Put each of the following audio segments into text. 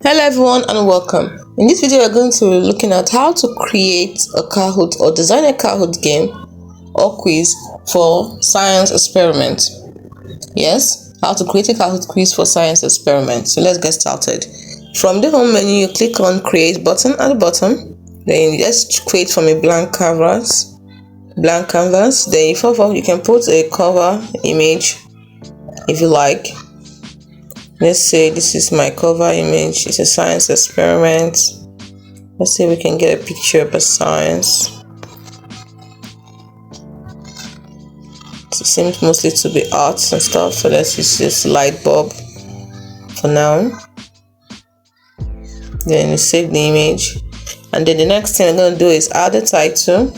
Hello everyone and welcome. In this video we're going to be looking at how to create a Kahoot or design a Kahoot game or quiz for science experiment. Yes, how to create a Kahoot quiz for science experiment. So let's get started. From the home menu, you click on create button at the bottom. Then you just create from a blank canvas. Then you can put a cover image if you like. Let's say this is my cover image. It's a science experiment. Let's say we can get a picture of a science. It seems mostly to be arts and stuff, so let's use this light bulb for now. Then you save the image, and then the next thing I'm going to do is add the title.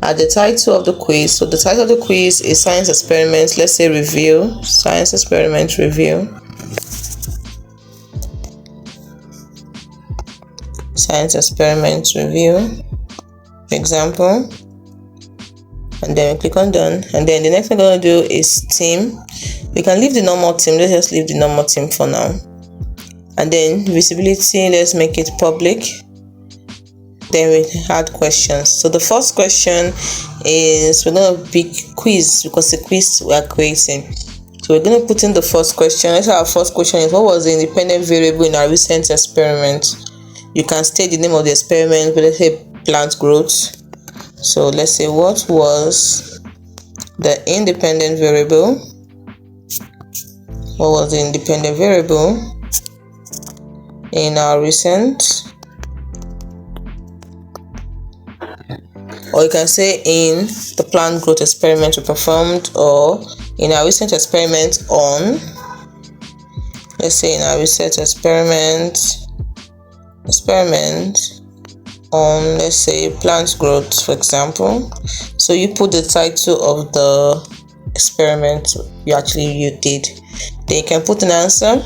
Add the title of the quiz. So the title of the quiz is science experiment. Let's say review, science experiment review. Science experiment review, for example, and then we click on done. And then the next thing we're going to do is theme. We can leave the normal theme. Let's just leave the normal theme for now. And then visibility, let's make it public. Then we add questions. So the first question is, we're going to pick quiz because the quiz we are creating. So we're going to put in the first question. Let's say our first question is, what was the independent variable in our recent experiment? You can state the name of the experiment, but let's say plant growth. So let's say, what was the independent variable? What was the independent variable in our recent? Or you can say in the plant growth experiment we performed, or in our recent experiment on, let's say in our recent experiment on, let's say, plant growth, for example. So you put the title of the experiment you did. Then you can put an answer.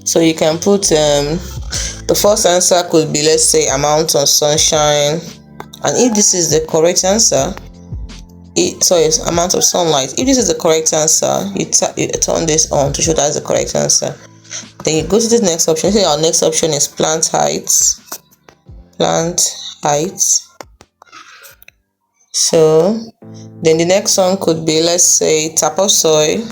So you can put the first answer could be, let's say, amount of sunshine, and if this is the correct answer, amount of sunlight. If this is the correct answer, you turn this on to show that's the correct answer. Then you go to the next option. Say our next option is plant height. So then the next one could be, let's say, type of soil.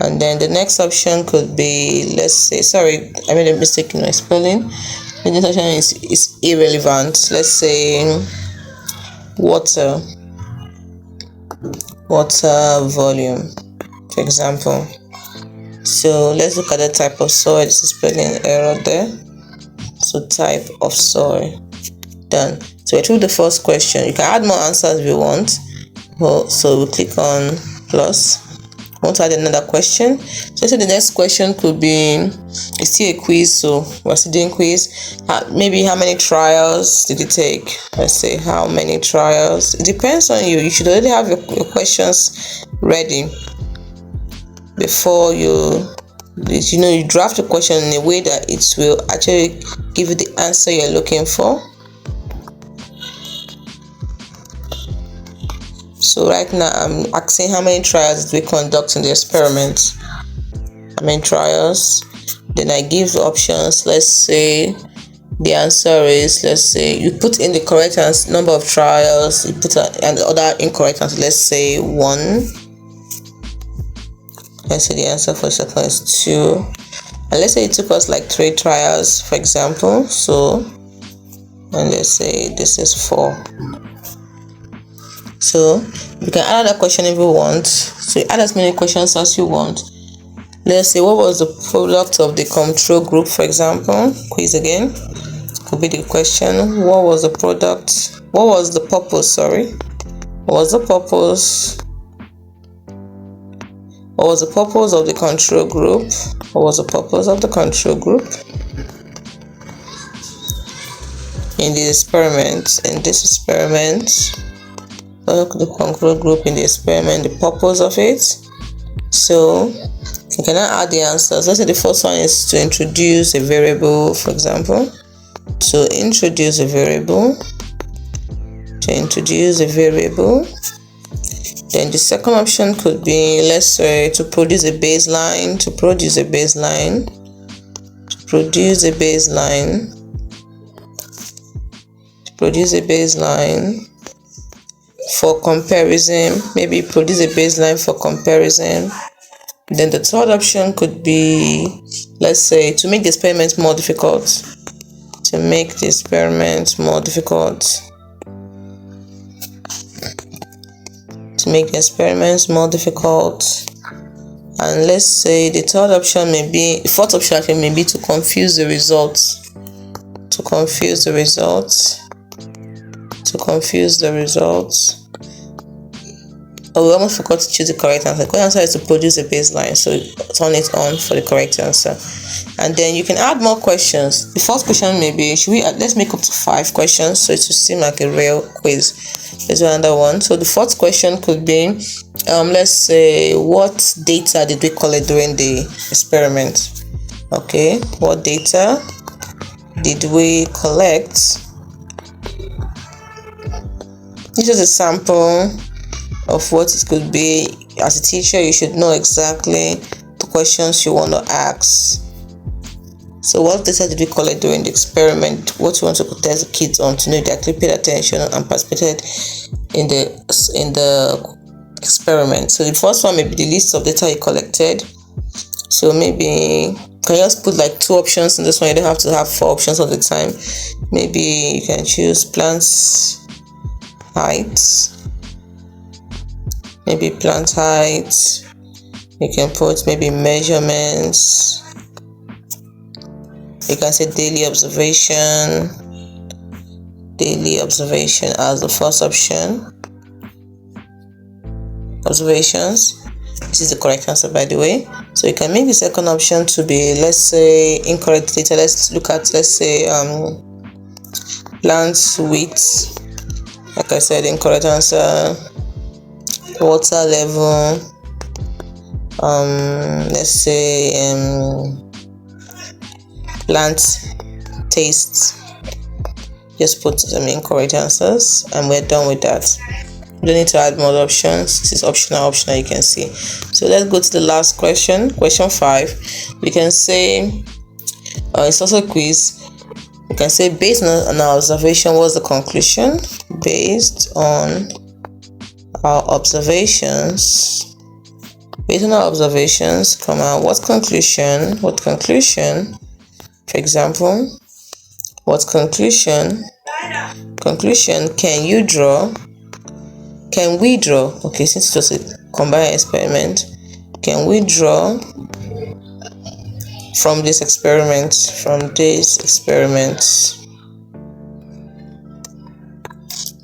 And then the next option could be, let's say, sorry, I made a mistake in my spelling. The next option is irrelevant. Let's say water volume, for example. So let's look at the type of soil. This is spelling error there. So type of soil, done. So we through the first question. You can add more answers if you want. So we click on plus. We want to add another question. So the next question could be, it's still a quiz, so we're still doing quiz. Maybe how many trials did it take? Let's say how many trials. It depends on you. You should already have your questions ready before you draft the question in a way that it will actually give you the answer you're looking for. So right now I'm asking how many trials did we conduct in the experiment. How many trials? Then I give the options. Let's say the answer is, let's say you put in the correct number of trials, you put an other incorrect answer, let's say 1. Let's say the answer for second is 2. And let's say it took us like 3 trials, for example. So, and let's say this is 4. So you can add another question if you want. So you add as many questions as you want. Let's say, what was the product of the control group, for example? Quiz again. Could be the question. What was the purpose? What was the purpose of the control group? What was the purpose of the control group in the experiment? The control group in the experiment, the purpose of it. So you can now add the answers. Let's say the first one is to introduce a variable, for example. To introduce a variable. Then the second option could be, let's say, to produce a baseline for comparison. Maybe produce a baseline for comparison. Then the third option could be, let's say, to make the experiment more difficult. And let's say the fourth option may be to confuse the results. Oh, we almost forgot to choose the correct answer. The correct answer is to produce a baseline, so turn it on for the correct answer. And then you can add more questions. The fourth question may be, let's make up to 5 questions so it will seem like a real quiz. There's another one. So the fourth question could be, let's say, what data did we collect during the experiment? Okay, what data did we collect? This is a sample of what it could be. As a teacher, you should know exactly the questions you want to ask. So what data did we collect during the experiment? What you want to test the kids on to know they actually paid attention and participated in the experiment. So the first one may be the list of data you collected. So maybe can you just put like 2 options in this one? You don't have to have 4 options all the time. Maybe you can choose plants height. You can put maybe measurements. You can say daily observation as the first option. Observations. This is the correct answer, by the way. So you can make the second option to be, let's say, incorrect data. Let's look at, plants width. Like I said, incorrect answer. Water level. Let's say plant taste. Just put them incorrect answers and we're done with that. You don't need to add more options. This is optional, you can see. So let's go to the last question. Question 5. We can say, it's also a quiz. We can say, based on our observation, what's the conclusion? Based on our observations, what conclusion? For example, what conclusion can we draw? Okay, since it was a combined experiment, can we draw from this experiment?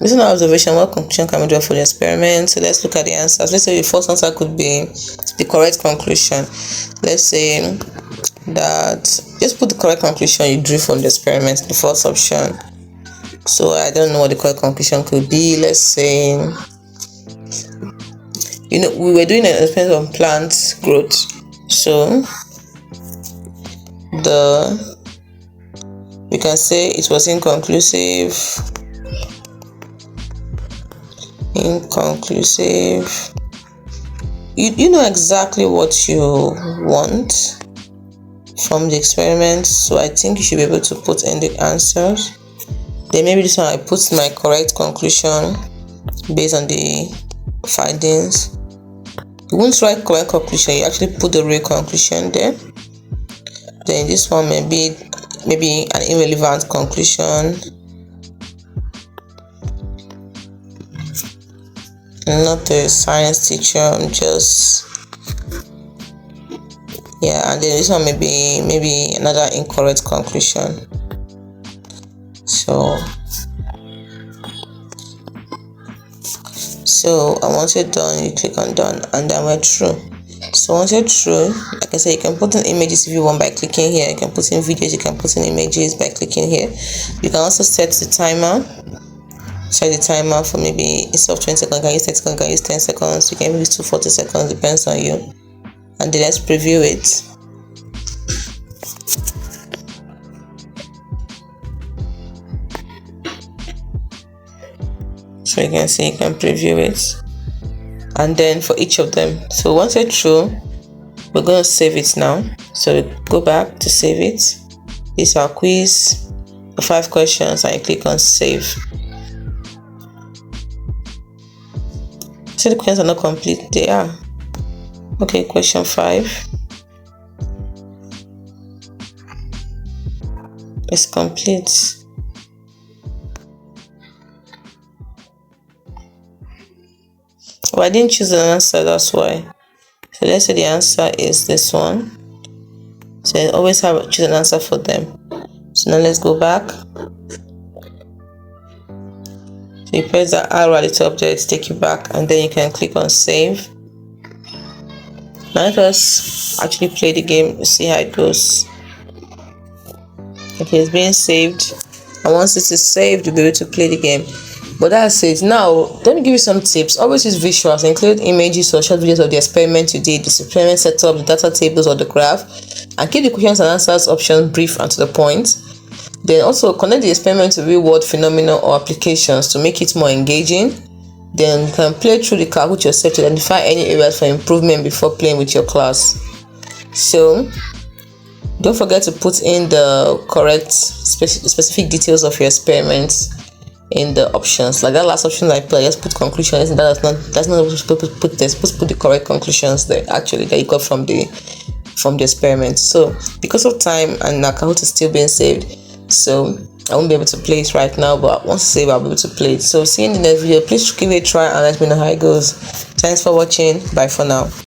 Based on our observation, what conclusion can we draw for the experiment? So let's look at the answers. Let's say the first answer could be the correct conclusion. Let's say that, just put the correct conclusion you drew from the experiment, the first option. So I don't know what the correct conclusion could be. Let's say, we were doing an experiment on plant growth. So we can say it was inconclusive. You know exactly what you want from the experiment, so I think you should be able to put in the answers. Then maybe this one, I put my correct conclusion based on the findings. You won't write correct conclusion, you actually put the real conclusion there. Then this one may be maybe an irrelevant conclusion. I'm not a science teacher, I'm just, and then this one may be maybe another incorrect conclusion. So once you're done, you click on done, and then we're through. So once you're through, like I said, you can put in images if you want by clicking here. You can put in videos, you can put in images by clicking here. You can also set the timer. For maybe instead of 20 seconds, you can use 30 seconds, you can use 10 seconds, you can use 240 seconds, depends on you. And then let's preview it. So you can see, you can preview it. and then for each of them. So once you're through, we're going to save it now. So go back to save it. This is our quiz for 5 questions, and you click on save. So the questions are not complete. They are. Okay, question 5 is complete. Well, I didn't choose an answer, that's why. So let's say the answer is this one. So I always choose an answer for them. So now let's go back. So you press the arrow at the top there to take you back, and then you can click on save. Now let us actually play the game to see how it goes. Okay, it's being saved, and once it is saved, you'll be able to play the game. But that's it. Now let me give you some tips. Always use visuals. Include images or short videos of the experiment you did, the experiment setup, the data tables, or the graph, and keep the questions and answers options brief and to the point. Then also connect the experiment to real world phenomena or applications to make it more engaging. Then you can play through the Kahoot yourself to identify any areas for improvement before playing with your class. So don't forget to put in the correct specific details of your experiments in the options. Like that last option I put, I just put conclusions, and that's not put this. Put the correct conclusions there actually that you got from the experiment. So because of time and Kahoot is still being saved, so I won't be able to play it right now, but once it's saved, I'll be able to play it. So see you in the next video. Please give it a try and let me know how it goes. Thanks for watching. Bye for now.